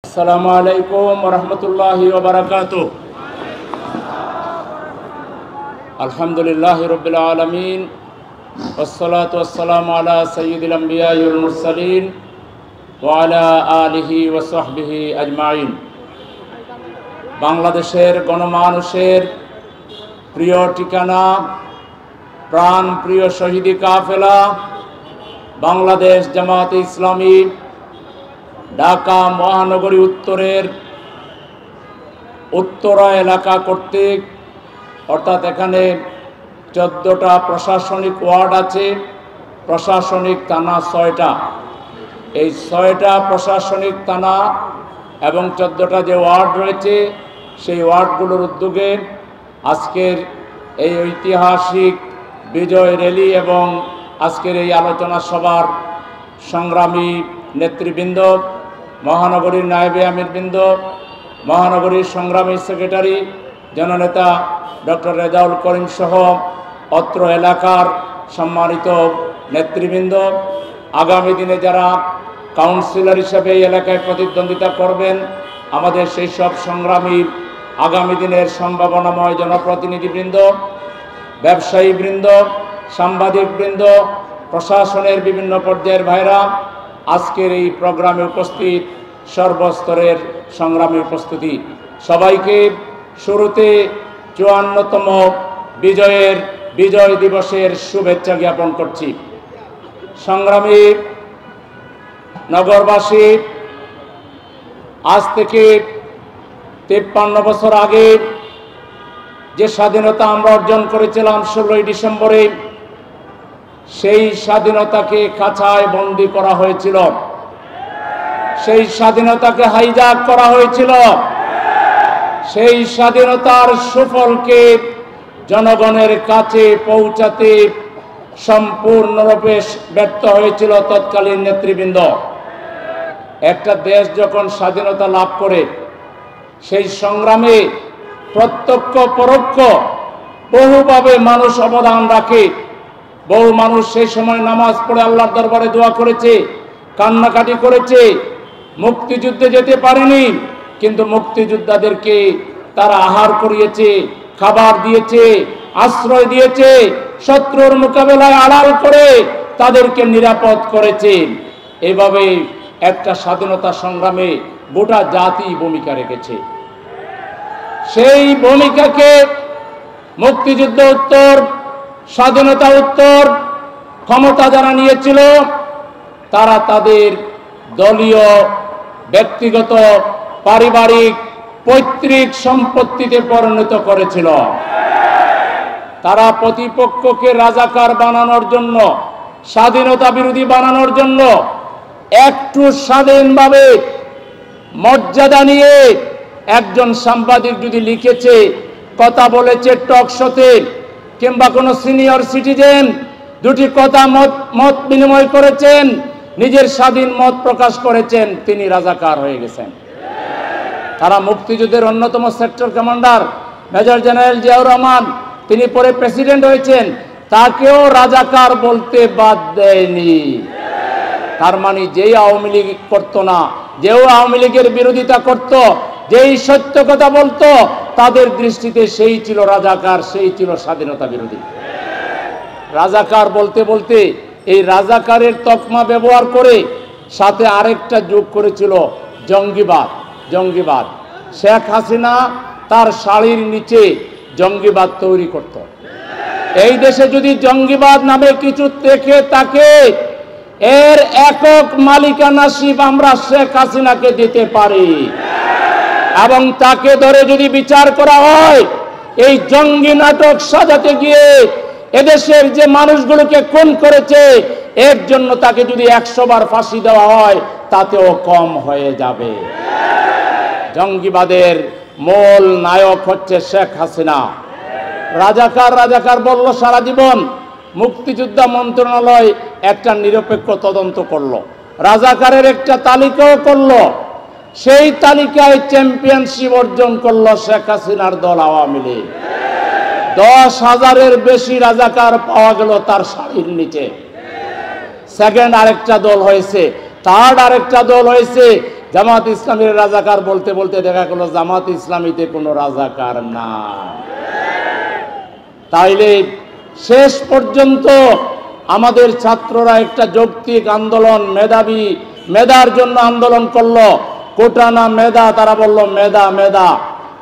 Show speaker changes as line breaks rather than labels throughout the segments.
আসসালামু আলাইকুম ওয়া রাহমাতুল্লাহি ওয়া বারাকাতুহু। আলহামদুলিল্লাহি রাব্বিল আলামিন ওয়াসসালাতু ওয়াসসালামু আলা সাইয়্যিদিল আমবিয়া ওয়াল মুরসালিন ওয়া আলা আলিহি ওয়া সাহবিহি আজমাইন। বাংলাদেশের গণমানুষের প্রিয় ঠিকানা, প্রাণ প্রিয় শহীদি কাফেলা বাংলাদেশ জামায়াতে ইসলামী ঢাকা মহানগরী উত্তরের উত্তরা এলাকা কর্তৃক, অর্থাৎ এখানে 14টা প্রশাসনিক ওয়ার্ড আছে, প্রশাসনিক থানা 6টা। এই 6টা প্রশাসনিক থানা এবং 14টা যে ওয়ার্ড রয়েছে সেই ওয়ার্ডগুলোর উদ্যোগে আজকের এই ঐতিহাসিক বিজয় র্যালি এবং আজকের এই আলোচনা সভার সংগ্রামী নেতৃবৃন্দ, মহানগরীর নায়েবে আমিরবৃন্দ, মহানগরীর সংগ্রামী সেক্রেটারি জননেতা ডক্টর রেজাউল করিম সহ অত্র এলাকার সম্মানিত নেতৃবৃন্দ, আগামী দিনে যারা কাউন্সিলর হিসেবে এই এলাকায় প্রতিদ্বন্দ্বিতা করবেন, আমাদের সেই সব সংগ্রামী আগামী দিনের সম্ভাবনাময় জনপ্রতিনিধিবৃন্দ, ব্যবসায়ীবৃন্দ, সাংবাদিকবৃন্দ, প্রশাসনের বিভিন্ন পর্যায়ের ভাইরা, আজকের এই প্রোগ্রামে উপস্থিত সর্বস্তরের সংগ্রামী উপস্থিতি, সবাইকে শুরুতে 54তম বিজয় দিবসের শুভেচ্ছা জ্ঞাপন করছি। সংগ্রামী নগরবাসী, আজ থেকে 53 বছর আগে যে স্বাধীনতা আমরা অর্জন করেছিলাম 16ই ডিসেম্বরে, সেই স্বাধীনতাকে খাঁচায় বন্দী করা হয়েছিল, সেই স্বাধীনতাকে হাইজ্যাক করা হয়েছিল, সেই স্বাধীনতার সুফলকে জনগণের কাছে পৌঁছাতে সম্পূর্ণরূপে ব্যর্থ হয়েছিল তৎকালীন নেতৃবৃন্দ। একটা দেশ যখন স্বাধীনতা লাভ করে, সেই সংগ্রামে প্রত্যক্ষ পরোক্ষ বহুভাবে মানুষ অবদান রাখে। বহু মানুষ সেই সময় নামাজ পড়ে আল্লাহর দরবারে দোয়া করেছে, কান্নাকাটি করেছে, মুক্তিযুদ্ধে যেতে পারেনি, কিন্তু মুক্তিযোদ্ধাদেরকে তারা আহার করিয়েছে, খাবার দিয়েছে, আশ্রয় দিয়েছে, শত্রুর মোকাবেলায় আড়াল করে তাদেরকে নিরাপদ করেছে। এভাবে একটা স্বাধীনতা সংগ্রামে গোটা জাতি ভূমিকা রেখেছে। সেই ভূমিকাকে মুক্তিযুদ্ধ উত্তর, স্বাধীনতা উত্তর ক্ষমতা যারা নিয়েছিল, তারা তাদের দলীয়, ব্যক্তিগত, পারিবারিক, পৈতৃক সম্পত্তিতে পরিণত করেছিল। তারা প্রতিপক্ষকে রাজাকার বানানোর জন্য, স্বাধীনতা বিরোধী বানানোর জন্য একটু স্বাধীনভাবে মর্যাদা নিয়ে একজন সাংবাদিক যদি লিখেছে, কথা বলেছে টক শোতে, কিংবা কোনো সিনিয়র সিটিজেন দুটি কথা মত বিনিময় করেছেন, নিজের স্বাধীন মত প্রকাশ করেছেন, তিনি রাজাকার হয়ে গেছেন। তারা মুক্তিযুদ্ধের অন্যতম sector commander major general Ziaur Rahman, তিনি পরে প্রেসিডেন্ট হয়েছেন, তাকেও রাজাকার বলতে বাদ দেয়নি। তার মানে যেই আওয়ামী লীগ করতো না, যেও আওয়ামী লীগের বিরোধিতা করত, যেই সত্য কথা বলতো, তাদের দৃষ্টিতে সেই ছিল রাজাকার, সেই ছিল স্বাধীনতা বিরোধী। রাজাকার বলতে বলতে এই রাজাকারের তকমা ব্যবহার করে সাথে আরেকটা যোগ করেছিল জঙ্গিবাদ। জঙ্গিবাদ শেখ হাসিনা তার শাড়ির নিচে জঙ্গিবাদ তৈরি করত। এই দেশে যদি জঙ্গিবাদ নামে কিছু থেকে থাকে, এর একক মালিকানা শিব আমরা শেখ হাসিনাকে দিতে পারি, এবং তাকে ধরে যদি বিচার করা হয়, এই জঙ্গি নাটক সাজাতে গিয়ে এদেশের যে মানুষগুলোকে খুন করেছে, এর জন্য তাকে যদি 100 বার ফাঁসি দেওয়া হয়, তাতেও কম হয়ে যাবে। জঙ্গিবাদের মূল নায়ক হচ্ছে শেখ হাসিনা। রাজাকার রাজাকার বলল সারা জীবন। মুক্তিযোদ্ধা মন্ত্রণালয় একটা নিরপেক্ষ তদন্ত করলো, রাজাকারের একটা তালিকাও করলো। সেই তালিকায় চ্যাম্পিয়নশিপ অর্জন করলো শেখ হাসিনার দল আওয়ামী লীগ। 10,000-এর বেশি রাজাকার পাওয়া গেল তার শাড়ির নিচে। সেকেন্ড আরেকটা দল হয়েছে, থার্ড আরেকটা দল হয়েছে, জামাত ইসলামের রাজাকার বলতে বলতে দেখা গেল জামাত ইসলামীতে কোনো রাজাকার না। তাইলে শেষ পর্যন্ত আমাদের ছাত্ররা একটা যৌক্তিক আন্দোলন, মেধার জন্য আন্দোলন করলো। কোটা না মেধা, তারা বলল মেধা মেধা।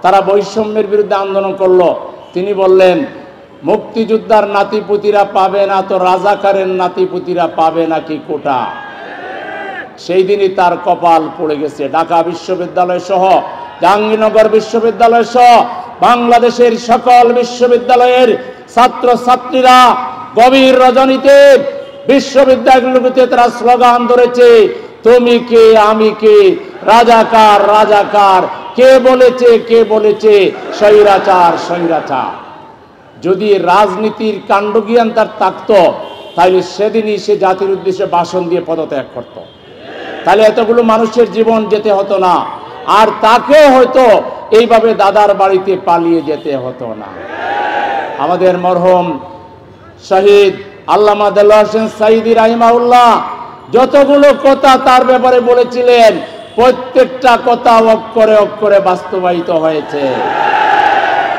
তারা বৈষম্যের বিরুদ্ধে আন্দোলন করলো। তিনি বললেন মুক্তিযোদ্ধার নাতিপুতিরা পাবে না তো রাজাকারের নাতিপুতিরা পাবে নাকি কোটা? সেই দিনই তার কপাল পড়ে গেছে। ঢাকা বিশ্ববিদ্যালয় সহ, জাহাঙ্গীরনগর বিশ্ববিদ্যালয় সহ বাংলাদেশের সকল বিশ্ববিদ্যালয়ের ছাত্র ছাত্রীরা গভীর রজনীতে বিশ্ববিদ্যালয়গুলোতে তারা স্লোগান ধরেছে, তুমি কে আমি কে, রাজাকার রাজাকার, কে বলেছে স্বৈরাচার স্বৈরাচার। যদি রাজনীতির কাণ্ডজ্ঞান তার থাকতো তাহলে সেদিনই সে জাতির উদ্দেশ্যে ভাষণ দিয়ে পদত্যাগ করত। তাহলে এতগুলো মানুষের জীবন যেতে হতো না, আর তাকে হয়তো এইভাবে দাদার বাড়িতে পালিয়ে যেতে হতো না। আমাদের মরহুম শহীদ আল্লামা দেলোয়ার হোসেন সাঈদী রাহিমাহুল্লাহ যতগুলো কথা তার ব্যাপারে বলেছিলেন, প্রত্যেকটা কথা অক্ষরে অক্ষরে বাস্তবায়িত হয়েছে।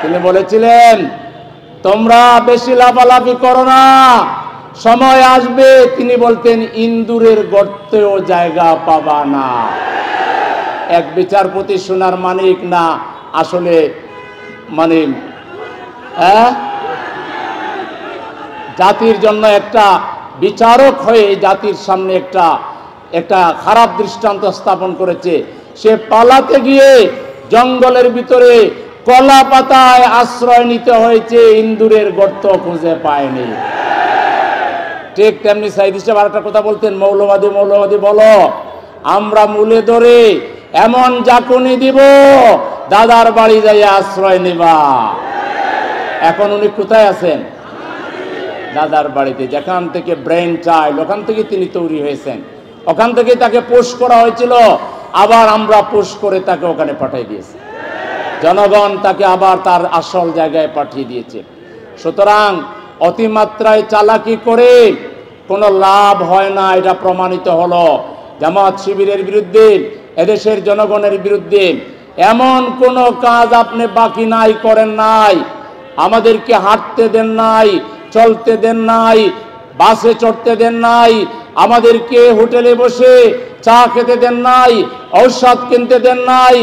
তিনি বলেছিলেন, তোমরা বেশি লাফালাফি করো না, সময় আসবে, তিনি বলতেন, ইন্দুরের গর্তেও জায়গা পাবা না। এক বিচারপতি সোনার মানিক না, আসলে মানে জাতির জন্য একটা বিচারক হয়ে জাতির সামনে একটা খারাপ দৃষ্টান্ত স্থাপন করেছে। সে পালাতে গিয়ে জঙ্গলের ভিতরে কলা পাতায় আশ্রয় নিতে হয়েছে, ইন্দুরের গর্ত খুঁজে পায়নি। ঠিক তেমনি সাঈদী সাহেব আরেকটা কথা বলতেন, মৌলবাদী বলো, আমরা মূলে ধরে এমন জাকুনি দিব দাদার বাড়ি যাই আশ্রয় নিবা। এখন উনি কোথায় আছেন? দাদার বাড়িতে, যেখান থেকে ব্রেন চাইল্ড, ওখান থেকে তিনি তৈরি হয়েছেন, ওখান থেকে তাকে পুশ করা হয়েছিল, আবার আমরা পুশ করে তাকে ওখানে পাঠিয়ে দিয়েছি। জনগণ তাকে আবার তার আসল জায়গায় পাঠিয়ে দিয়েছে। সুতরাং অতিমাত্রায় চালাকি করে কোনো লাভ হয় না, এটা প্রমাণিত হলো। জামাত শিবিরের বিরুদ্ধে, এদেশের জনগণের বিরুদ্ধে এমন কোনো কাজ আপনি বাকি নাই, করেন নাই। আমাদেরকে হাঁটতে দেন নাই, চলতে দেন নাই, বাসে চড়তে দেন নাই, আমাদেরকে হোটেলে বসে চা খেতে দেন নাই, ঔষধ কিনতে দেন নাই,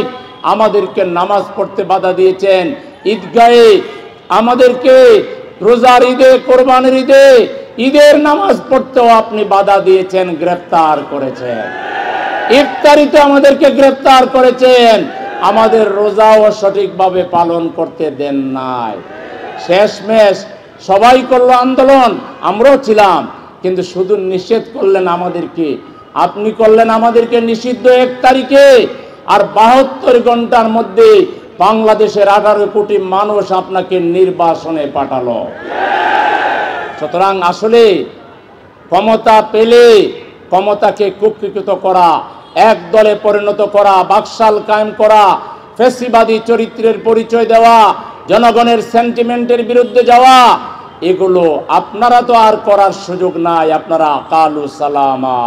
আমাদেরকে নামাজ পড়তে বাধা দিয়েছেন। ঈদগাহে আমাদেরকে রোজার ঈদে, কোরবানির ঈদে, ঈদের নামাজ পড়তেও আপনি বাধা দিয়েছেন, গ্রেফতার করেছেন। ইফতারিতে আমাদেরকে গ্রেফতার করেছেন, আমাদের রোজাও সঠিকভাবে পালন করতে দেন নাই। শেষমেশ সবাই করলো আন্দোলন, আমরাও ছিলাম, কিন্তু শুধু নিষেধ করলেন আমাদেরকে। আপনি করলেন আমাদেরকে নিষিদ্ধ 1 তারিখে, আর 72 ঘন্টার মধ্যে বাংলাদেশের 18 কোটি মানুষ আপনাকে নির্বাসনে পাঠালো। সুতরাং আসলে ক্ষমতা পেলে ক্ষমতাকে কুক্ষিগত করা, এক দলে পরিণত করা, বাকশাল কায়েম করা, ফ্যাসিবাদী চরিত্রের পরিচয় দেওয়া, জনগণের সেন্টিমেন্টের বিরুদ্ধে যাওয়া, এগুলো আপনারা তো আর করার সুযোগ নাই। আপনারা কালু সালামা,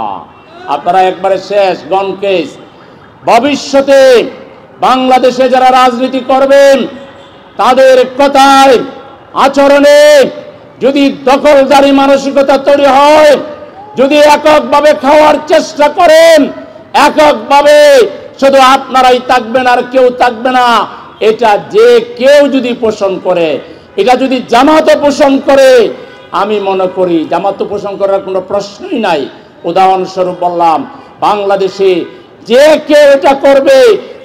আপনারা একবারে শেষ, গণকেশ। ভবিষ্যতে বাংলাদেশে যারা রাজনীতি করবেন তাদের কথায়, আচরণে যদি দখলদারি মানসিকতা তৈরি হয়, যদি এককভাবে খাওয়ার চেষ্টা করেন, এককভাবে শুধু আপনারাই থাকবেন আর কেউ থাকবে না, এটা যে কেউ যদি পোষণ করে, এটা যদি জামাতও পোষণ করে, আমি মনে করি জামাত পোষণ করার কোনো প্রশ্নই নাই। উদাহরণস্বরূপ বললাম, বাংলাদেশে যে কেউ এটা করবে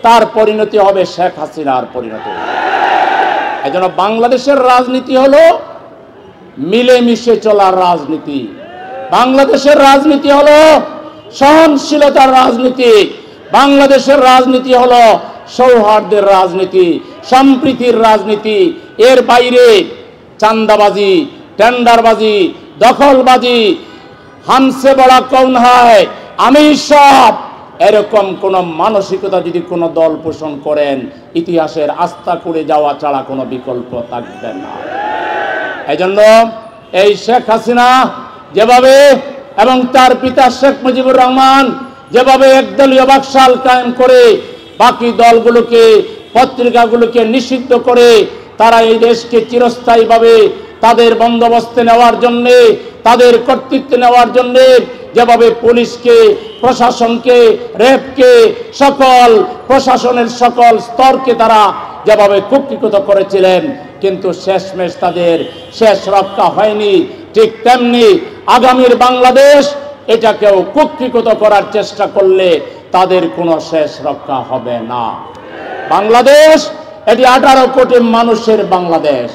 তার পরিণতি হবে শেখ হাসিনার পরিণতি। এজন্য বাংলাদেশের রাজনীতি হলো মিলেমিশে চলার রাজনীতি। বাংলাদেশের রাজনীতি হলো সহনশীলতার রাজনীতি। বাংলাদেশের রাজনীতি হলো সৌহার্দ্যের রাজনীতি, সম্প্রীতির রাজনীতি। এর বাইরে চাঁদাবাজি, টেন্ডারবাজি, দখলবাজি, হামসে বড়া কৌন হয়, আমি সব, এরকম কোন মানসিকতা যদি কোনো দল পোষণ করেন, ইতিহাসের আস্থা করে যাওয়া ছাড়া কোনো বিকল্প থাকবে না। এজন্য এই শেখ হাসিনা যেভাবে এবং তার পিতা শেখ মুজিবুর রহমান যেভাবে একদলীয় বাকশাল কায়েম করে বাকি দলগুলোকে পত্রিকাগুলোকে নিষিদ্ধ করে তারা এই দেশকে চিরস্থায়ীভাবে তাদের বন্দোবস্তে নেওয়ার জন্য, তাদের কর্তৃত্বে নেওয়ার জন্য যেভাবে পুলিশকে, প্রশাসনকে, র্যাবকে, সকল প্রশাসনের সকল স্তরকে তারা যেভাবে কুক্ষিগত করেছিলেন, কিন্তু শেষমেশ তাদের শেষ রক্ষা হয়নি। ঠিক তেমনি আগামীর বাংলাদেশ এটাকেও কুক্ষিগত করার চেষ্টা করলে তাদের কোনো শেষ রক্ষা হবে না। বাংলাদেশ এটি 18 কোটি মানুষের বাংলাদেশ।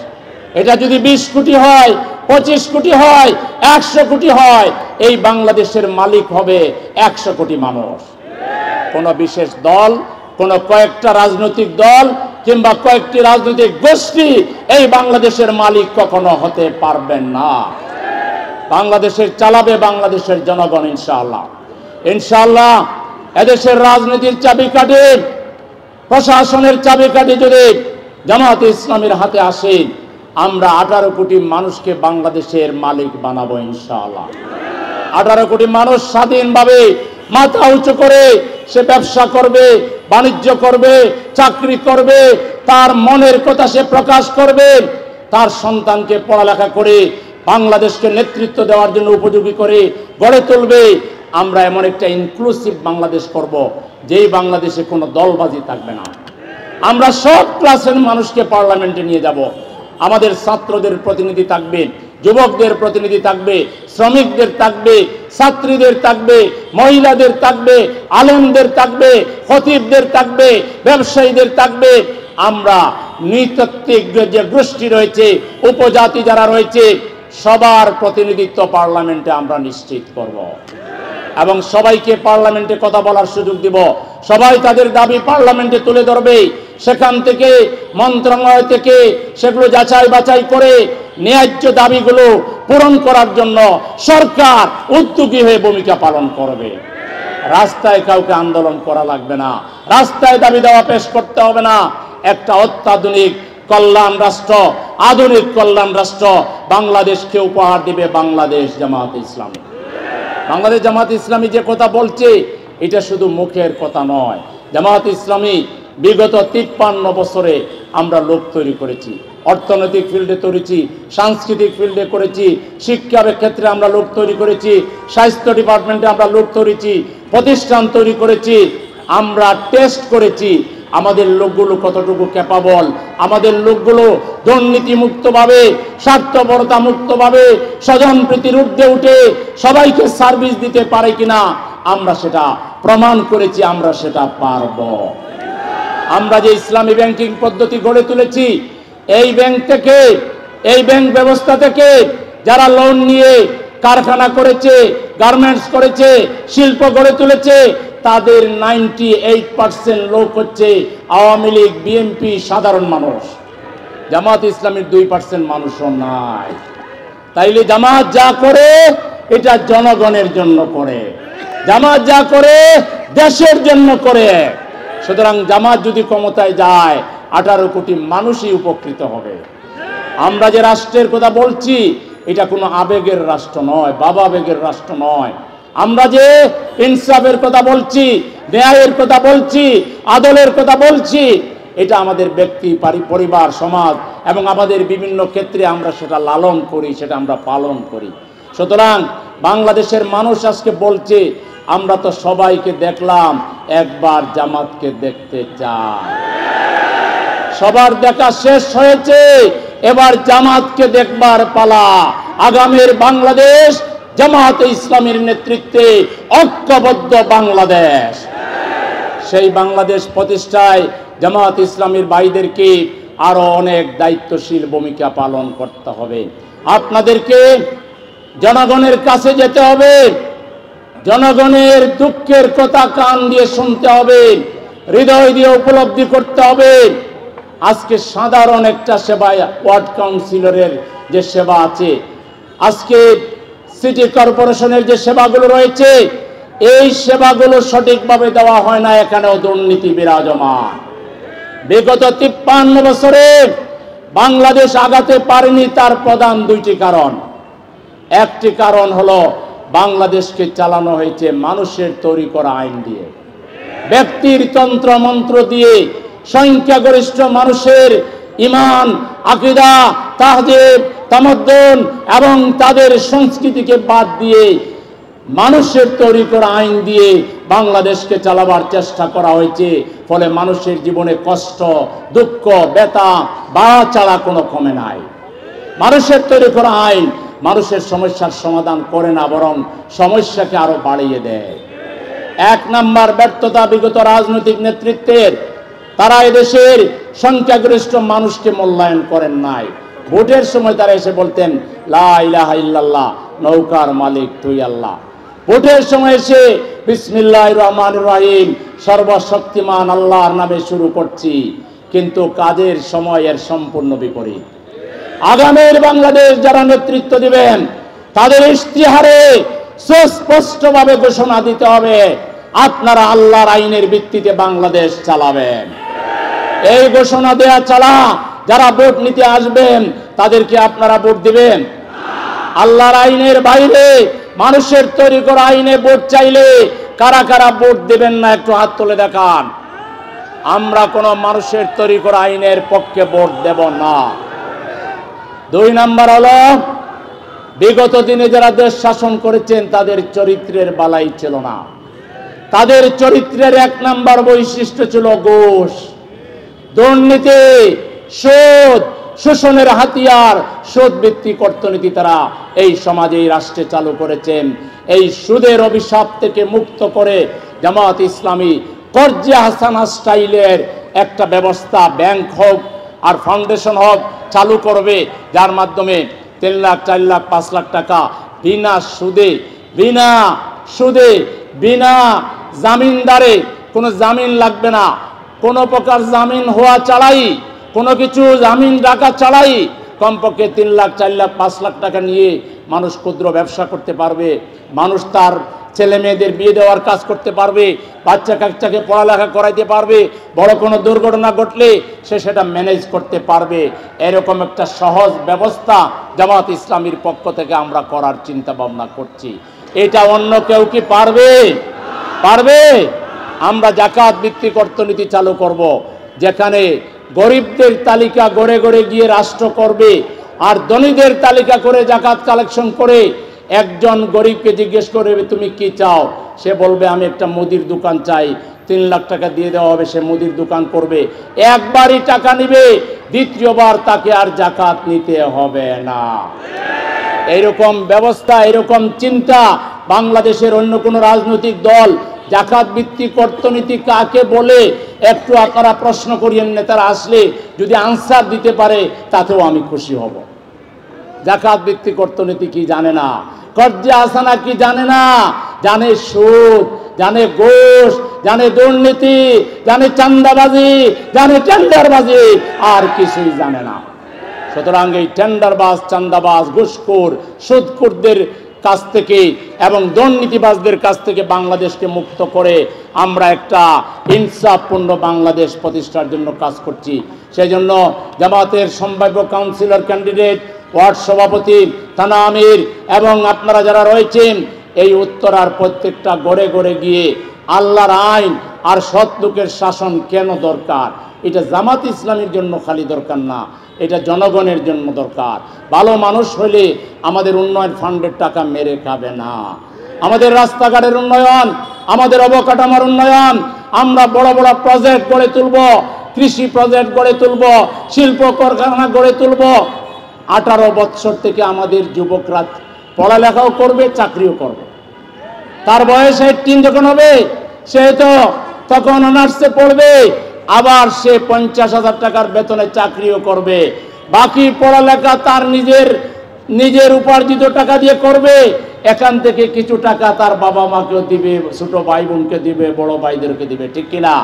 এটা যদি 20 কোটি হয়, 25 কোটি হয়, 100 কোটি হয়, এই বাংলাদেশের মালিক হবে 100 কোটি মানুষ। কোনো বিশেষ দল, কোনো কয়েকটা রাজনৈতিক দল কিংবা কয়েকটি রাজনৈতিক গোষ্ঠী এই বাংলাদেশের মালিক কখনো হতে পারবেন না। বাংলাদেশের চালাবে বাংলাদেশের জনগণ ইনশাআল্লাহ। ইনশাআল্লাহ এদেশের রাজনীতির চাবিকাঠি, প্রশাসনের চাবিকাঠি যদি জামায়াতে ইসলামীর হাতে আসে, আমরা 18 কোটি মানুষকে বাংলাদেশের মালিক বানাবো ইনশাআল্লাহ। 18 কোটি মানুষ স্বাধীনভাবে মাথা উঁচু করে সে ব্যবসা করবে, বাণিজ্য করবে, চাকরি করবে, তার মনের কথা সে প্রকাশ করবে, তার সন্তানকে পড়ালেখা করে বাংলাদেশকে নেতৃত্ব দেওয়ার জন্য উপযোগী করে গড়ে তুলবে। আমরা এমন একটা ইনক্লুসিভ বাংলাদেশ করব, যেই বাংলাদেশে কোনো দলবাজি থাকবে না। আমরা সব ক্লাসের মানুষকে পার্লামেন্টে নিয়ে যাব। আমাদের ছাত্রদের প্রতিনিধি থাকবে, যুবকদের প্রতিনিধি থাকবে, শ্রমিকদের থাকবে, ছাত্রীদের থাকবে, মহিলাদের থাকবে, আলেমদের থাকবে, খতিবদের থাকবে, ব্যবসায়ীদের থাকবে। আমরা নৃতাত্ত্বিক যে গোষ্ঠী রয়েছে, উপজাতি যারা রয়েছে, সবার প্রতিনিধিত্ব পার্লামেন্টে আমরা নিশ্চিত করব এবং সবাইকে পার্লামেন্টে কথা বলার সুযোগ দিব। সবাই তাদের দাবি পার্লামেন্টে তুলে ধরবে। সেখান থেকে মন্ত্রণালয় থেকে সেগুলো যাচাই বাছাই করে ন্যায্য দাবিগুলো পূরণ করার জন্য সরকার উদ্যোগী হয়ে ভূমিকা পালন করবে। রাস্তায় কাউকে আন্দোলন করা লাগবে না, রাস্তায় দাবি দেওয়া পেশ করতে হবে না। একটা অত্যাধুনিক কল্যাণ রাষ্ট্র, আধুনিক কল্যাণ রাষ্ট্র বাংলাদেশকে উপহার দিবে বাংলাদেশ জামায়াতে ইসলামী। বাংলাদেশ জামায়াতে ইসলামী যে কথা বলছে, এটা শুধু মুখের কথা নয়। জামায়াতে ইসলামী বিগত 53 বছরে আমরা লোক তৈরি করেছি, অর্থনৈতিক ফিল্ডে তৈরিছি, সাংস্কৃতিক ফিল্ডে করেছি, শিক্ষার ক্ষেত্রে আমরা লোক তৈরি করেছি, স্বাস্থ্য ডিপার্টমেন্টে আমরা লোক তৈরিছি, প্রতিষ্ঠান তৈরি করেছি। আমরা টেস্ট করেছি আমাদের লোকগুলো কতটুকু ক্যাপাবল, আমাদের লোকগুলো দুর্নীতি মুক্তভাবে, স্বার্থপরতা মুক্তভাবে, স্বজনপ্রীতির ঊর্ধ্বে উঠে সবাইকে সার্ভিস দিতে পারে কিনা, আমরা সেটা প্রমাণ করেছি। আমরা সেটা পারব। আমরা যে ইসলামী ব্যাংকিং পদ্ধতি গড়ে তুলেছি, এই ব্যাংক থেকে, এই ব্যাংক ব্যবস্থা থেকে যারা লোন নিয়ে কারখানা করেছে, গার্মেন্টস করেছে, শিল্প গড়ে তুলেছে, তাদের 98% লোক হচ্ছে আওয়ামী লীগ, বিএনপি, সাধারণ মানুষ। জামাত ইসলামের 2% মানুষও নাই। তাইলে জামাত যা করে এটা জনগণের জন্য করে, জামাত যা করে দেশের জন্য করে। সুতরাং জামাত যদি ক্ষমতায় যায় 18 কোটি মানুষই উপকৃত হবে। আমরা যে রাষ্ট্রের কথা বলছি, এটা কোনো আবেগের রাষ্ট্র নয়, বাবা আবেগের রাষ্ট্র নয়। আমরা যে ইনসাফের কথা বলছি, ন্যায়ের কথা বলছি, আদলের কথা বলছি, এটা আমাদের ব্যক্তি, পরিবার, সমাজ এবং আমাদের বিভিন্ন ক্ষেত্রে আমরা সেটা লালন করি, সেটা আমরা পালন করি। সুতরাং বাংলাদেশের মানুষ আজকে বলছে, আমরা তো সবাইকে দেখলাম, একবার জামাতকে দেখতে চাই। সবার দেখা শেষ হয়েছে, এবার জামাতকে দেখবার পালা। আগামীর বাংলাদেশ জামায়াতে ইসলামীর নেতৃত্বে ঐক্যবদ্ধ বাংলাদেশ। সেই বাংলাদেশ প্রতিষ্ঠায় জামায়াতে ইসলামীর ভাইদেরকে আরো অনেক দায়িত্বশীল ভূমিকা পালন করতে হবে। আপনাদেরকে জনগণের কাছে যেতে হবে, জনগণের দুঃখের কথা কান দিয়ে শুনতে হবে, হৃদয় দিয়ে উপলব্ধি করতে হবে। আজকে সাধারণ একটা সেবা, ওয়ার্ড কাউন্সিলরের যে সেবা আছে, আজকে সিটি কর্পোরেশনের যে সেবাগুলো রয়েছে, এই সেবাগুলো সঠিকভাবে দেওয়া হয় না, এখানেও দুর্নীতি বিরাজমান। বিগত 53 বছরে বাংলাদেশ আগাতে পারেনি, তার প্রধান 2টি কারণ। একটি কারণ হলো বাংলাদেশকে চালানো হয়েছে মানুষের তৈরি করা আইন দিয়ে, ব্যক্তির তন্ত্র মন্ত্র দিয়ে, সংখ্যাগরিষ্ঠ মানুষের ইমান, আকীদা, তাহজিব, তামাদ্দুন এবং তাদের সংস্কৃতিকে বাদ দিয়ে মানুষের তৈরি করা আইন দিয়ে বাংলাদেশকে চালাবার চেষ্টা করা হয়েছে। ফলে মানুষের জীবনে কষ্ট, দুঃখ, ব্যথা বাড়া ছাড়া কোনো কমে নাই। মানুষের তৈরি করা আইন মানুষের সমস্যার সমাধান করে না, বরং সমস্যাকে আরো বাড়িয়ে দেয়। এক নাম্বার ব্যর্থতা বিগত রাজনৈতিক নেতৃত্বের, তারা এদেশের সংখ্যাগরিষ্ঠ মানুষকে মূল্যায়ন করেন নাই। ভোটের সময় তারা এসে বলতেন লা ইলাহা ইল্লাল্লাহ, নৌকার মালিক তুই আল্লাহ। ভোটের সময় এসে বিসমিল্লাহির রহমানির রহিম, সর্বশক্তিমান আল্লাহর নামে শুরু করছি, কিন্তু কাজের সময় এর সম্পূর্ণ বিপরীত। আগামীর বাংলাদেশ যারা নেতৃত্ব দিবেন তাদের ইশতিহারে সুস্পষ্টভাবে ঘোষণা দিতে হবে আপনারা আল্লাহর আইনের ভিত্তিতে বাংলাদেশ চালাবেন। এই ঘোষণা দেয়া ছাড়া যারা ভোট নিতে আসবেন তাদেরকে আপনারা ভোট দিবেন? আল্লাহর আইনের বাইরে মানুষের তৈরি করা আইনে ভোট চাইলে কারা কারা ভোট দেবেন না একটু হাত তুলে দেখান। আমরা কোনো মানুষের তৈরি করা আইনের পক্ষে ভোট দেব না। দুই নাম্বার হলো, বিগত দিনে যারা দেশ শাসন করেছেন তাদের চরিত্রের বালাই ছিল না। তাদের চরিত্রের এক নাম্বার বৈশিষ্ট্য ছিল ঘুষ, দুর্নীতি, সুদ, শোষণের হাতিয়ার, সুদ ভিত্তিক অর্থনীতি তারা এই সমাজে, এই রাষ্ট্রে চালু করেছেন। এই সুদের অভিশাপ থেকে মুক্ত করে জামাত ইসলামী কর্জে হাসানা স্টাইলের একটা ব্যবস্থা, ব্যাংক হোক আর ফাউন্ডেশন হোক, চালু করবে, যার মাধ্যমে 3 লাখ, 4 লাখ, 5 লাখ টাকা বিনা সুদে, বিনা জামিনদারে, কোনো জামিন লাগবে না, কোনো প্রকার জামিন হওয়া ছাড়াই, কোনো কিছু জামিন রাখা ছাড়াই কমপক্ষে 3 লাখ, 4 লাখ, 5 লাখ টাকা নিয়ে মানুষ ক্ষুদ্র ব্যবসা করতে পারবে। মানুষ তার ছেলে মেয়েদের বিয়ে দেওয়ার কাজ করতে পারবে, বাচ্চা কাচ্চাকে পড়ালেখা করাইতে পারবে, বড় কোনো দুর্ঘটনা ঘটলে সে সেটা ম্যানেজ করতে পারবে। এরকম একটা সহজ ব্যবস্থা জামাত ইসলামীর পক্ষ থেকে আমরা করার চিন্তা ভাবনা করছি। এটা অন্য কেউ কি পারবে? আমরা যাকাত ভিত্তিক অর্থনীতি চালু করব, যেখানে গরিবদের তালিকা গড়ে গড়ে গিয়ে রাষ্ট্র করবে, আর ধনীদের তালিকা করে জাকাত কালেকশন করে একজন গরিবকে জিজ্ঞেস করবে তুমি কি চাও, সে বলবে আমি একটা মুদির দোকান চাই, 3 লাখ টাকা দিয়ে দেওয়া হবে, সে মুদির দোকান করবে, একবারই টাকা নিবে, দ্বিতীয়বার তাকে আর জাকাত নিতে হবে না। এইরকম ব্যবস্থা, এরকম চিন্তা বাংলাদেশের অন্য কোনো রাজনৈতিক দল জাকাত ভিত্তিক অর্থনীতি কাকে বলে একটু আপনারা প্রশ্ন করিয়েন, নেতারা আসলে যদি আনসার দিতে পারে তাতেও আমি খুশি হব। জাকাত ভিত্তিক অর্থনীতি কি জানে না, কর্জে হাসানা কি জানে না, জানে সুদ, জানে ঘুষ, জানে দুর্নীতি, জানে চাঁদাবাজি, জানে টেন্ডারবাজি, আর কিছুই জানে না। সুতরাং এই টেন্ডারবাজ, চাঁদাবাজ, ঘুষখোর, সুদখোরদের কাছ থেকে এবং দুর্নীতিবাজদের কাছ থেকে বাংলাদেশকে মুক্ত করে আমরা একটা ইনসাফপূর্ণ বাংলাদেশ প্রতিষ্ঠার জন্য কাজ করছি। সেই জন্য জামাতের সম্ভাব্য কাউন্সিলর ক্যান্ডিডেট, ওয়ার্ড সভাপতি, থানা আমির এবং আপনারা যারা রয়েছেন এই উত্তরার প্রত্যেকটা গড়ে গড়ে গিয়ে আল্লাহর আইন আর সৎ লোকের শাসন কেন দরকার, এটা জামাত ইসলামের জন্য খালি দরকার না, এটা জনগণের জন্য দরকার। ভালো মানুষ হলে আমাদের উন্নয়ন ফান্ডের টাকা মেরে খাবে না। আমাদের রাস্তাঘাটের উন্নয়ন, আমাদের অবকাঠামোর উন্নয়ন, আমরা বড় বড় প্রজেক্ট গড়ে তুলব, কৃষি প্রজেক্ট গড়ে তুলব, শিল্প কারখানা গড়ে তুলব। 18 বছর থেকে আমাদের যুবকরা পড়ালেখাও করবে, চাকরিও করবে। তার বয়স 18 যখন হবে সে তো তখন অনার্সে পড়বে, আবার সে 50,000 টাকার বেতনে চাকরিও করবে। বাকি পড়ালেখা তার নিজের উপার্জিত টাকা দিয়ে করবে। এখান থেকে কিছু টাকা তার বাবা মাকেও দিবে, ছোট ভাই বোনকে দিবে, বড় ভাইদেরকে দিবে, ঠিক কিনা?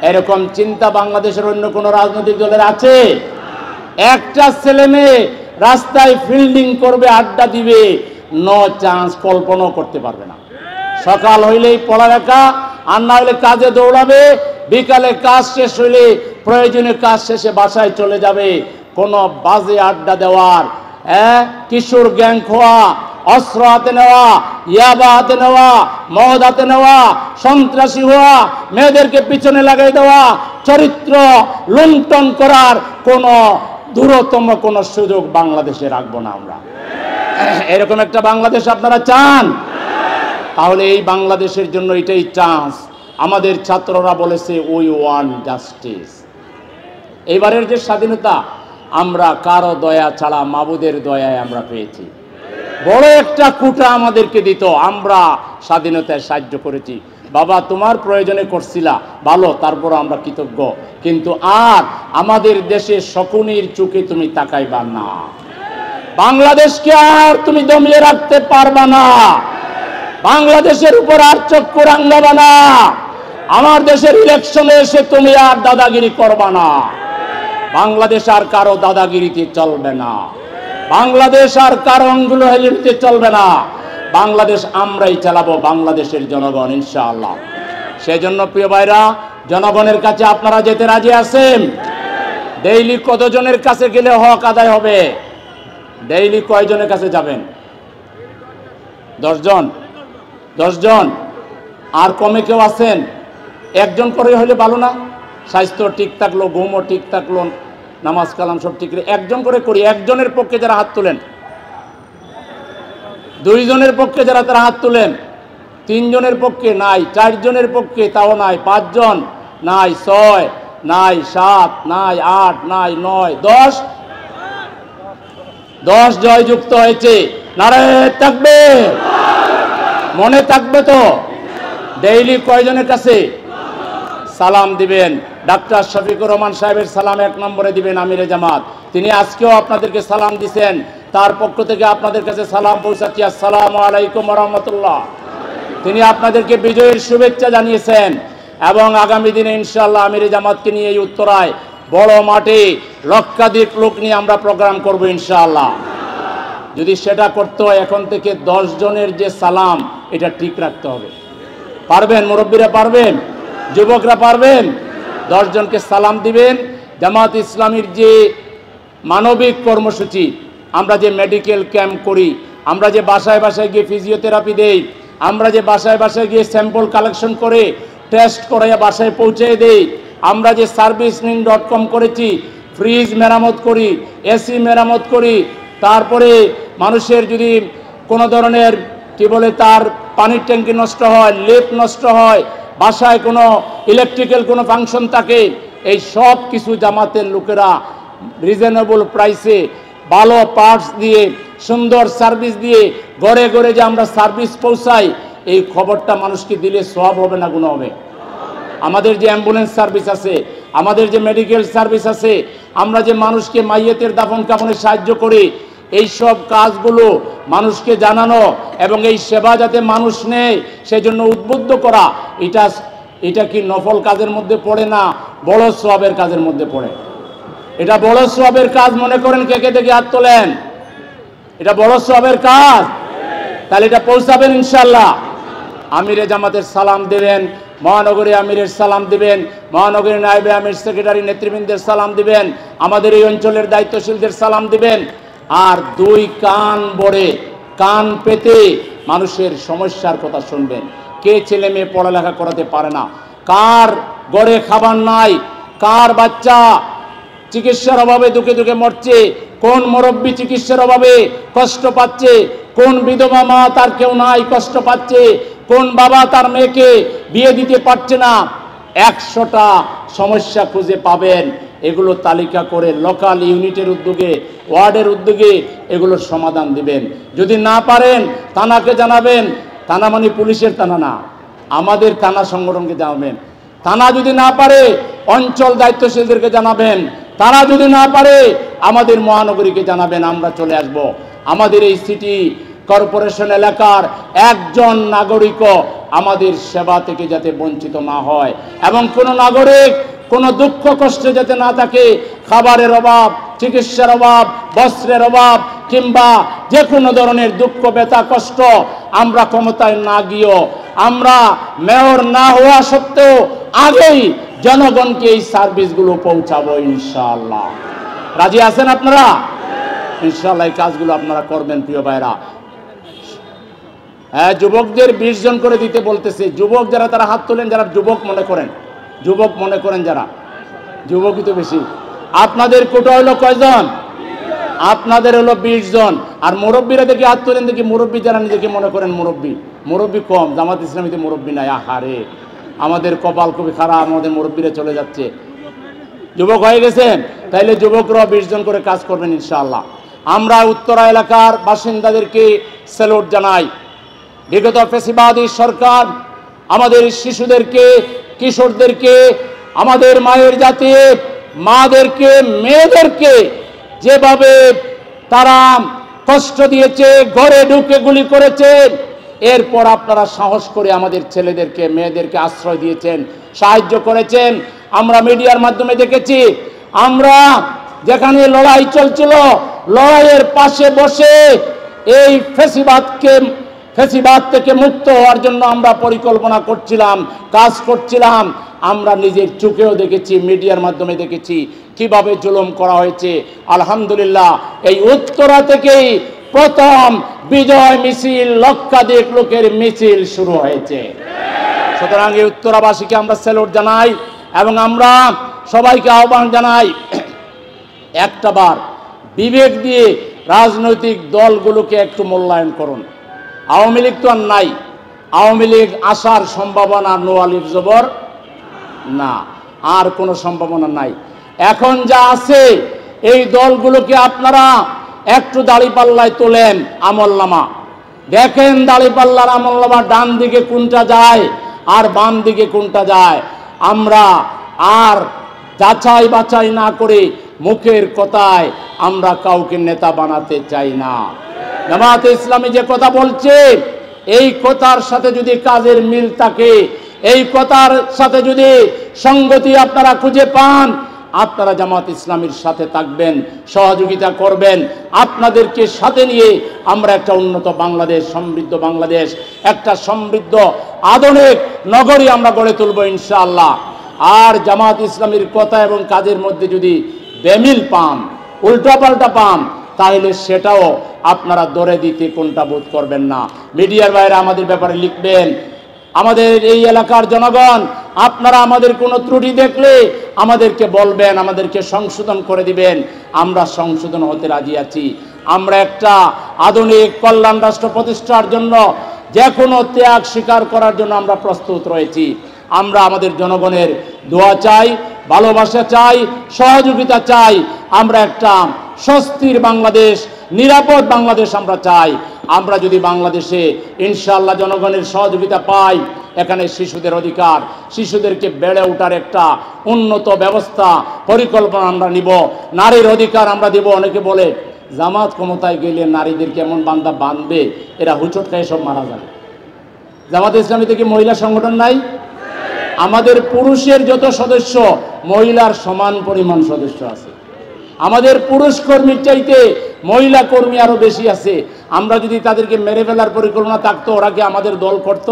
এরকম চিন্তা বাংলাদেশের অন্য কোন রাজনৈতিক দলের আছে? একটা ছেলে মেয়ে রাস্তায় ফিল্ডিং করবে, আড্ডা দিবে, নো চান্স, কল্পনাও করতে পারবে না। সকাল হইলেই পড়ালেখা, আর না হইলে কাজে দৌড়াবে, বিকালে কাজ শেষ হইলে প্রয়োজনীয় কাজ শেষে বাসায় চলে যাবে। কোনো বাজে আড্ডা দেওয়ার, কিশোর গ্যাং খোয়া, অস্ত্র হাতে নেওয়া, ইয়াবা হাতে নেওয়া, মদ হাতে নেওয়া, সন্ত্রাসী হওয়া, মেয়েদেরকে পিছনে লাগাই দেওয়া, চরিত্র লুণ্ঠন করার কোন দূরতম কোন সুযোগ বাংলাদেশে রাখবো না আমরা। এরকম একটা বাংলাদেশ আপনারা চান? তাহলে এই বাংলাদেশের জন্য এটাই চান্স। আমাদের ছাত্ররা বলেছে উই ওয়ান্ট জাস্টিস। এবারের যে স্বাধীনতা আমরা কারো দয়া ছাড়া মাবুদের দয়ায় আমরা পেয়েছি। বড় একটা কুটা আমাদেরকে দিত, আমরা স্বাধীনতায় সাহায্য করেছি। বাবা তোমার প্রয়োজনে করছিলা ভালো, তারপর আমরা কৃতজ্ঞ, কিন্তু আর আমাদের দেশে শকুনির চোখে তুমি তাকাইবা না। বাংলাদেশকে আর তুমি দমিয়ে রাখতে পারবা না। বাংলাদেশের উপর আর চক্ষু রাঙাবা না। আমার দেশের ইলেকশনে এসে তুমি আর দাদাগিরি করবা না। বাংলাদেশ আর কারো দাদাগিরিতে চলবে না। বাংলাদেশ আর কারো অঙ্গুল হেলিতে চলবে না। বাংলাদেশ আমরাই চালাবো, বাংলাদেশের জনগণ ইনশাআল্লাহ। সেজন্য প্রিয় ভাইরা, জনগণের কাছে আপনারা যেতে রাজি আছেন? ডেইলি কতজনের কাছে গেলে হক আদায় হবে? ডেইলি কয়জনের কাছে যাবেন? 10 জন? 10 জন? আর কমে কেউ আছেন? একজন করে হলে ভালো না? স্বাস্থ্য ঠিক থাকলো, ঘুমও ঠিক থাকলো, নামাজ কালাম সব ঠিক, একজন করে করি। একজনের পক্ষে যারা হাত তোলেন, 2 জনের পক্ষে যারা তারা হাত তোলেন, 3 জনের পক্ষে নাই, 4 জনের পক্ষে তাও নাই, 5 জন নাই, 6 নাই, 7 নাই, 8 নাই, 9, 10। 10 জয়যুক্ত হয়েছে। নারায়ে তাকবীর। মনে থাকবে তো? ডেইলি কয়জনের কাছে সালাম দিবেন? ডাক্তার শফিকুর রহমান সাহেবের সালাম 1 নম্বরে দিবেন আমিরে জামাত। তিনি আজকেও আপনাদেরকে সালাম দিয়েছেন, তার পক্ষ থেকে আপনাদের কাছে সালাম পৌঁছাচ্ছি। আসসালামু আলাইকুম ওয়া রাহমাতুল্লাহ। তিনি আপনাদেরকে বিজয়ের শুভেচ্ছা জানিয়েছেন এবং আগামী দিনে ইনশাআল্লাহ আমিরে জামাতকে নিয়ে এই উত্তরায় বড় মাঠে লক্ষাধিক লোক নিয়ে আমরা প্রোগ্রাম করব ইনশাআল্লাহ। যদি সেটা করতে হয় এখন থেকে 10 জনের যে সালাম এটা ঠিক রাখতে হবে। পারবেন? মুরব্বীরা পারবেন? যুবকরা পারবেন? 10 জনকে সালাম দিবেন। জামাত ইসলামীর যে মানবিক কর্মসূচি, আমরা যে মেডিকেল ক্যাম্প করি, আমরা যে বাসায় বাসায় গিয়ে ফিজিওথেরাপি দেই, আমরা যে বাসায় বাসায় গিয়ে স্যাম্পল কালেকশন করে টেস্ট করাইয়া বাসায় পৌঁছে দেই, আমরা যে servicening.com করেছি, ফ্রিজ মেরামত করি, এসি মেরামত করি, তারপরে মানুষের যদি কোনো ধরনের কি বলে তার পানির ট্যাঙ্কি নষ্ট হয়, লিফট নষ্ট হয়, বাসায় কোনো ইলেকট্রিক্যাল কোনো ফাংশন থাকে, এই সব কিছু জামাতের লোকেরা রিজনেবল প্রাইসে ভালো পার্টস দিয়ে সুন্দর সার্ভিস দিয়ে ঘরে ঘরে যে আমরা সার্ভিস পৌঁছাই, এই খবরটা মানুষকে দিলে সওয়াব হবে না গুনাহ হবে? আমাদের যে অ্যাম্বুলেন্স সার্ভিস আছে, আমাদের যে মেডিকেল সার্ভিস আছে, আমরা যে মানুষকে মাইয়েতের দাফন কাফনে সাহায্য করি, এই সব কাজগুলো মানুষকে জানানো এবং এই সেবা যাতে মানুষ নেয় সেজন্য উদ্বুদ্ধ করা, এটা কি নফল কাজের মধ্যে পড়ে না বড় সওয়াবের কাজের মধ্যে পড়ে? এটা বড় সওয়াবের কাজ মনে করেন কে কে দেখে হাত তোলেন? এটা বড় সওয়াবের কাজ। তাহলে এটা পৌঁছাবেন ইনশাআল্লাহ। আমিরে জামাতের সালাম দেবেন, মহানগরী আমিরের সালাম দিবেন, মহানগরী নায়েবে আমির সেক্রেটারি নেতৃবৃন্দের সালাম দিবেন, আমাদের এই অঞ্চলের দায়িত্বশীলদের সালাম দিবেন। আর 2 কান ভরে কান পেতে মানুষের সমস্যার কথা শুনবেন। কে ছেলে মেয়ে পড়ালেখা করাতে পারে না, কার ঘরে খাবার নাই, কার বাচ্চা চিকিৎসার অভাবে দুঃখে দুঃখে মরছে, কোন মুরব্বী চিকিৎসার অভাবে কষ্ট পাচ্ছে, কোন বিধবা মা তার কেউ নাই কষ্ট পাচ্ছে, কোন বাবা তার মেয়েকে বিয়ে দিতে পারছে না। 100টা সমস্যা খুঁজে পাবেন। এগুলো তালিকা করে লোকাল ইউনিটের উদ্যোগে, ওয়ার্ডের উদ্যোগে এগুলোর সমাধান দিবেন। যদি না পারেন থানাকে জানাবেন। থানা মানে পুলিশের থানা না, আমাদের থানা সংগঠনকে জানাবেন। থানা যদি না পারে অঞ্চল দায়িত্বশীলদেরকে জানাবেন। তারা যদি না পারে আমাদের মহানগরীকে জানাবেন, আমরা চলে আসব। আমাদের এই সিটি কর্পোরেশন এলাকার একজন নাগরিকও আমাদের সেবা থেকে যাতে বঞ্চিত না হয় এবং কোনো নাগরিক কোনো দুঃখ কষ্টে যাতে না থাকে, খাবারের অভাব, চিকিৎসার অভাব, বস্ত্রের অভাব কিংবা যে কোনো ধরনের দুঃখ ব্যথা কষ্ট আমরা ক্ষমতায় না গিয়েও, আমরা মেয়র না হওয়া সত্ত্বেও আগেই জনগণকে এই সার্ভিসগুলো পৌঁছাবো ইনশাআল্লাহ। রাজি আছেন আপনারা? ইনশাআল্লাহ এই কাজগুলো আপনারা করবেন প্রিয় ভাইরা। হ্যাঁ, যুবকদের 20 জন করে দিতে বলতেছে। যুবক যারা তারা হাত তোলেন, যারা যুবক মনে করেন যারা যুবকই তো বেশি। আপনাদের কোটা হলো কয়জন? আপনাদের হলো 20 জন। আর মুরব্বীরা দেখি হাত তোলেন, দেখি মুরব্বী যারা নিজেকে মনে করেন মুরব্বী কম। জামাত ইসলামীতে মুরব্বী নাই। আহারে, আমাদের কপাল খুবই খারাপ, আমাদের মুরব্বীরা চলে যাচ্ছে। যুবক হয়ে গেছেন, তাইলে যুবকরা 20 জন করে কাজ করবেন ইনশাআল্লাহ। আমরা উত্তরা এলাকার বাসিন্দাদেরকে স্যালুট জানাই। বিগত ফ্যাসিবাদী সরকার আমাদের শিশুদেরকে, কিশোরদেরকে, আমাদের মায়ের জাতি মাদেরকে, মেয়েদেরকে যেভাবে তারা কষ্ট দিয়েছে, ঘরে ঢুকে গুলি করেছে, এরপর আপনারা সাহস করে আমাদের ছেলেদেরকে, মেয়েদেরকে আশ্রয় দিয়েছেন, সাহায্য করেছেন। আমরা মিডিয়ার মাধ্যমে দেখেছি, আমরা যেখানে লড়াই চলছিল, লড়াইয়ের পাশে বসে এই ফ্যাসিবাদ থেকে মুক্ত হওয়ার জন্য আমরা পরিকল্পনা করছিলাম, কাজ করছিলাম। আমরা নিজের চোখেও দেখেছি, মিডিয়ার মাধ্যমে দেখেছি কিভাবে জুলুম করা হয়েছে। আলহামদুলিল্লাহ, এই উত্তরা থেকেই প্রথম বিজয় মিছিল, লক্ষাধিক লোকের মিছিল শুরু হয়েছে। সুতরাং এই উত্তরাবাসীকে আমরা স্যালুট জানাই এবং আমরা সবাইকে আহ্বান জানাই, একটাবার বিবেক দিয়ে রাজনৈতিক দলগুলোকে একটু মূল্যায়ন করুন। আওয়ামী লীগ তো আর নাই, আওয়ামী লীগ আসার সম্ভাবনা নো আলিফ জবর না, আর কোনো সম্ভাবনা নাই। এখন যা আছে, এই দলগুলোকে আপনারা একটু দাঁড়িপাল্লায় তোলেন, আমলনামা দেখেন, দাঁড়িপাল্লার আমলনামা ডান দিকে কোনটা যায় আর বাম দিকে কোনটা যায়। আমরা আর যাচাই বাছাই না করে মুখের কথায় আমরা কাউকে নেতা বানাতে চাই না। জামাতে ইসলামী যে কথা বলছে, এই কথার সাথে যদি কাজের মিল থাকে, এই কথার সাথে যদি সঙ্গতি আপনারা খুঁজে পান, আপনারা জামাত ইসলামীর সাথে থাকবেন, সহযোগিতা করবেন। আপনাদেরকে সাথে নিয়ে আমরা একটা উন্নত বাংলাদেশ, সমৃদ্ধ বাংলাদেশ, একটা সমৃদ্ধ আধুনিক নগরী আমরা গড়ে তুলব ইনশাআল্লাহ। আর জামাত ইসলামীর কথা এবং কাজের মধ্যে যদি বেমিল পান, উল্টাপাল্টা পান, তাহলে সেটাও আপনারা দরে দিতে কোনটা বোধ করবেন না। মিডিয়ার বাইরে আমাদের ব্যাপারে লিখবেন। আমাদের এই এলাকার জনগণ, আপনারা আমাদের কোনো ত্রুটি দেখলে আমাদেরকে বলবেন, আমাদেরকে সংশোধন করে দিবেন। আমরা সংশোধন হতে রাজি আছি। আমরা একটা আধুনিক কল্যাণ রাষ্ট্র প্রতিষ্ঠার জন্য যে কোনো ত্যাগ স্বীকার করার জন্য আমরা প্রস্তুত রয়েছি। আমরা আমাদের জনগণের দোয়া চাই, ভালোবাসা চাই, সহযোগিতা চাই। আমরা একটা স্বস্তির বাংলাদেশ, নিরাপদ বাংলাদেশ আমরা চাই। আমরা যদি বাংলাদেশে ইনশাআল্লাহ জনগণের সহযোগিতা পাই, এখানে শিশুদের অধিকার, শিশুদেরকে বেড়ে ওঠার একটা উন্নত ব্যবস্থা, পরিকল্পনা আমরা নিব। নারীর অধিকার আমরা দেব। অনেকে বলে জামাত ক্ষমতায় গেলে নারীদেরকে এমন বান্দা বাঁধবে, এরা হুচট খায় সব মারা যাবে। জামাত ইসলামী থেকে মহিলা সংগঠন নাই? আমাদের পুরুষের যত সদস্য, মহিলার সমান পরিমাণ সদস্য আছে। আমাদের পুরুষ কর্মীর চাইতে মহিলা কর্মী আরো বেশি আছে। আমরা যদি তাদেরকে মেরে ফেলার পরিকল্পনা থাকতো, ওরা কি আমাদের দল করত?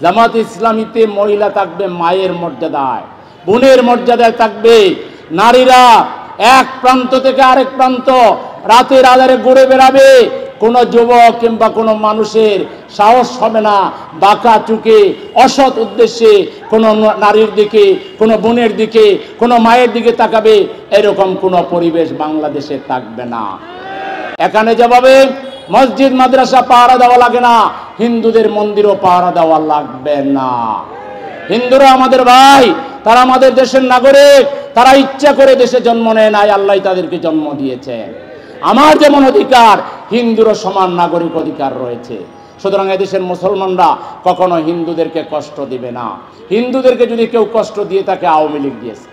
জামাত ইসলামীতে মহিলা থাকবে মায়ের মর্যাদায়, বোনের মর্যাদায় থাকবে। নারীরা এক প্রান্ত থেকে আরেক প্রান্ত রাতের আধারে ঘুরে বেড়াবে। কোনো যুবক কিংবা কোনো মানুষের সাহস হবে না বাঁকা চুকে অসৎ উদ্দেশ্যে কোনো নারীর দিকে, কোনো বোনের দিকে, কোনো মায়ের দিকে তাকাবে। এরকম কোনো পরিবেশ বাংলাদেশে থাকবে না। এখানে যেভাবে মসজিদ মাদ্রাসা পাহারা দেওয়া লাগে না, হিন্দুদের মন্দিরও পাহারা দেওয়া লাগবে না। হিন্দুরা আমাদের ভাই, তারা আমাদের দেশের নাগরিক। তারা ইচ্ছা করে দেশে জন্ম নেয় নাই, আল্লাহ তাদেরকে জন্ম দিয়েছে। আমার যেমন অধিকার, হিন্দুরও সমান নাগরিক অধিকার রয়েছে। সুতরাং এদেশের মুসলমানরা কখনো হিন্দুদেরকে কষ্ট দিবে না। হিন্দুদেরকে যদি কেউ কষ্ট দিয়ে থাকে, আওয়ামী লীগ দিয়েছে।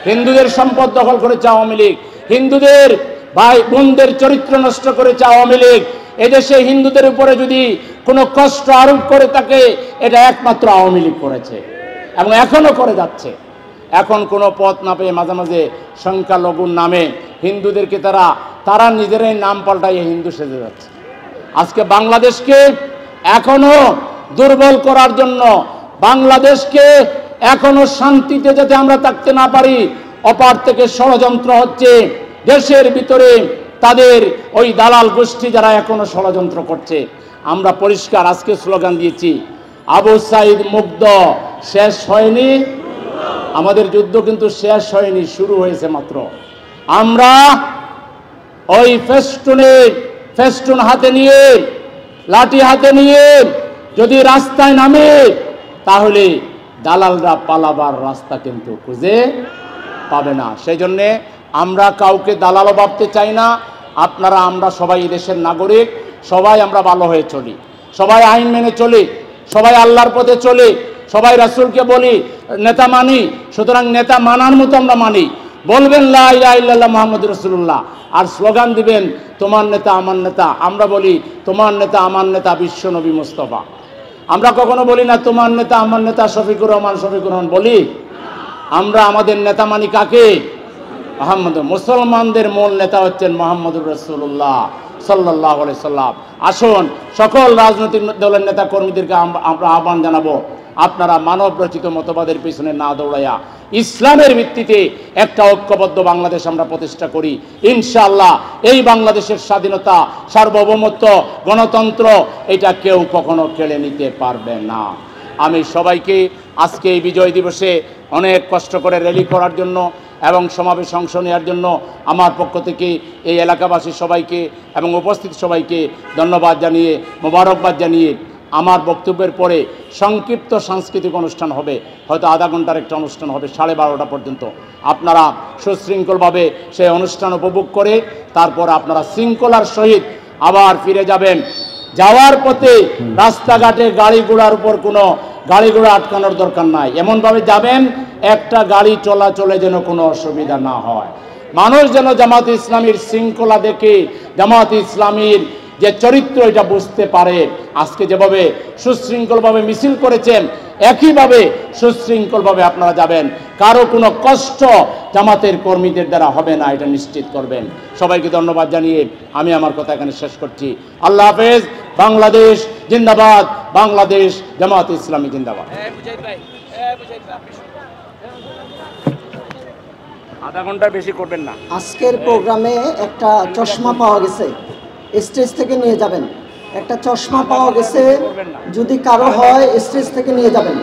হিন্দুদের সম্পদ দখল করেছে আওয়ামী লীগ, হিন্দুদের ভাই বোনদের চরিত্র নষ্ট করেছে আওয়ামী লীগ। এদেশে হিন্দুদের উপরে যদি কোনো কষ্ট আরোপ করে থাকে, এটা একমাত্র আওয়ামী লীগ করেছে এবং এখনো করে যাচ্ছে। এখন কোনো পথ না পেয়ে মাঝে মাঝে সংখ্যালঘুর নামে হিন্দুদেরকে তারা নিজেরাই নাম পাল্টাইয়ে হিন্দু সেজে যাচ্ছে। আজকে বাংলাদেশকে এখনো দুর্বল করার জন্য, বাংলাদেশকে এখনো শান্তিতে যাতে আমরা থাকতে না পারি, অপার থেকে ষড়যন্ত্র হচ্ছে। দেশের ভিতরে তাদের ওই দালাল গোষ্ঠী যারা এখনো ষড়যন্ত্র করছে। আমরা পরিষ্কার আজকে স্লোগান দিয়েছি, আবু সাইদ মুগ্ধ, শেষ হয়নি আমাদের যুদ্ধ, কিন্তু শেষ হয়নি, শুরু হয়েছে মাত্র। আমরা ওই ফেস্টুন হাতে নিয়ে, লাঠি হাতে নিয়ে যদি রাস্তায় নামে, তাহলে দালালরা পালাবার রাস্তা কিন্তু খুঁজে পাবে না। সেই জন্যে আমরা কাউকে দালালও ভাবতে চাই না। আমরা সবাই দেশের নাগরিক, সবাই আমরা ভালো হয়ে চলি, সবাই আইন মেনে চলি, সবাই আল্লাহর পথে চলি, সবাই রাসূলকে বলি, নেতা মানি। সুতরাং নেতা মানার মতো আমরা মানি। বলবেন লা ইলাহা ইল্লাল্লাহ মুহাম্মাদুর রাসূলুল্লাহ, আর স্লোগান দিবেন তোমার নেতা আমার নেতা। আমরা বলি তোমার নেতা আমার নেতা বিশ্বনবী মুস্তাফা। আমরা কখনো বলি না তোমার নেতা আমার নেতা শফিকুর রহমান বলি। আমরা আমাদের নেতা মানি কাকে? মুহাম্মদ। মুসলমানদের মূল নেতা হচ্ছেন মুহাম্মদুর রাসূলুল্লাহ সাল্লাল্লাহু আলাইহি সাল্লাম। আসুন সকল রাজনৈতিক দলের নেতা কর্মীদেরকে আমরা আহ্বান জানাবো, আপনারা মানব রচিত মতবাদের পিছনে না দৌড়াইয়া ইসলামের ভিত্তিতে একটা ঐক্যবদ্ধ বাংলাদেশ আমরা প্রতিষ্ঠা করি। ইনশাআল্লাহ এই বাংলাদেশের স্বাধীনতা, সার্বভৌমত্ব, গণতন্ত্র এটা কেউ কখনো কেড়ে নিতে পারবে না। আমি সবাইকে আজকে এই বিজয় দিবসে অনেক কষ্ট করে র্যালি করার জন্য এবং সমাবেশ অংশ নেওয়ার জন্য আমার পক্ষ থেকে এই এলাকাবাসী সবাইকে এবং উপস্থিত সবাইকে ধন্যবাদ জানিয়ে, মোবারকবাদ জানিয়ে, আমার বক্তব্যের পরে সংক্ষিপ্ত সাংস্কৃতিক অনুষ্ঠান হবে, হয়তো আধা ঘন্টার একটা অনুষ্ঠান হবে 12:30 পর্যন্ত। আপনারা সুশৃঙ্খলভাবে সেই অনুষ্ঠান উপভোগ করে তারপর আপনারা শৃঙ্খলার সহিত আবার ফিরে যাবেন। যাওয়ার পথে রাস্তাঘাটে গাড়ি ঘোড়ার উপর কোনো গাড়ি ঘোড়া আটকানোর দরকার নাই, এমনভাবে যাবেন একটা গাড়ি চলাচলে যেন কোনো অসুবিধা না হয়। মানুষ যেন জামাত ইসলামীর শৃঙ্খলা দেখে জামাত ইসলামীর যে চরিত্র এটা বুঝতে পারে। আজকে যেভাবে সুশৃঙ্খলভাবে মিছিল করেছেন, একইভাবে সুশৃঙ্খলভাবে আপনারা যাবেন, কারো কোনো কষ্ট জামাতের কর্মীদের দ্বারা হবে না, এটা নিশ্চিত করবেন। সবাইকে ধন্যবাদ জানিয়ে আমি আমার কথা এখানে শেষ করছি। আল্লাহ হাফেজ। বাংলাদেশ জিন্দাবাদ, বাংলাদেশ জামাত ইসলামী জিন্দাবাদ। আধা ঘন্টার বেশি করবেন না।
আজকের প্রোগ্রামে একটা চশমা পাওয়া গেছে, স্টেজ থেকে নিয়ে যাবেন। একটা চশমা পাওয়া গেছে, যদি কারো হয় স্টেজ থেকে নিয়ে যাবেন।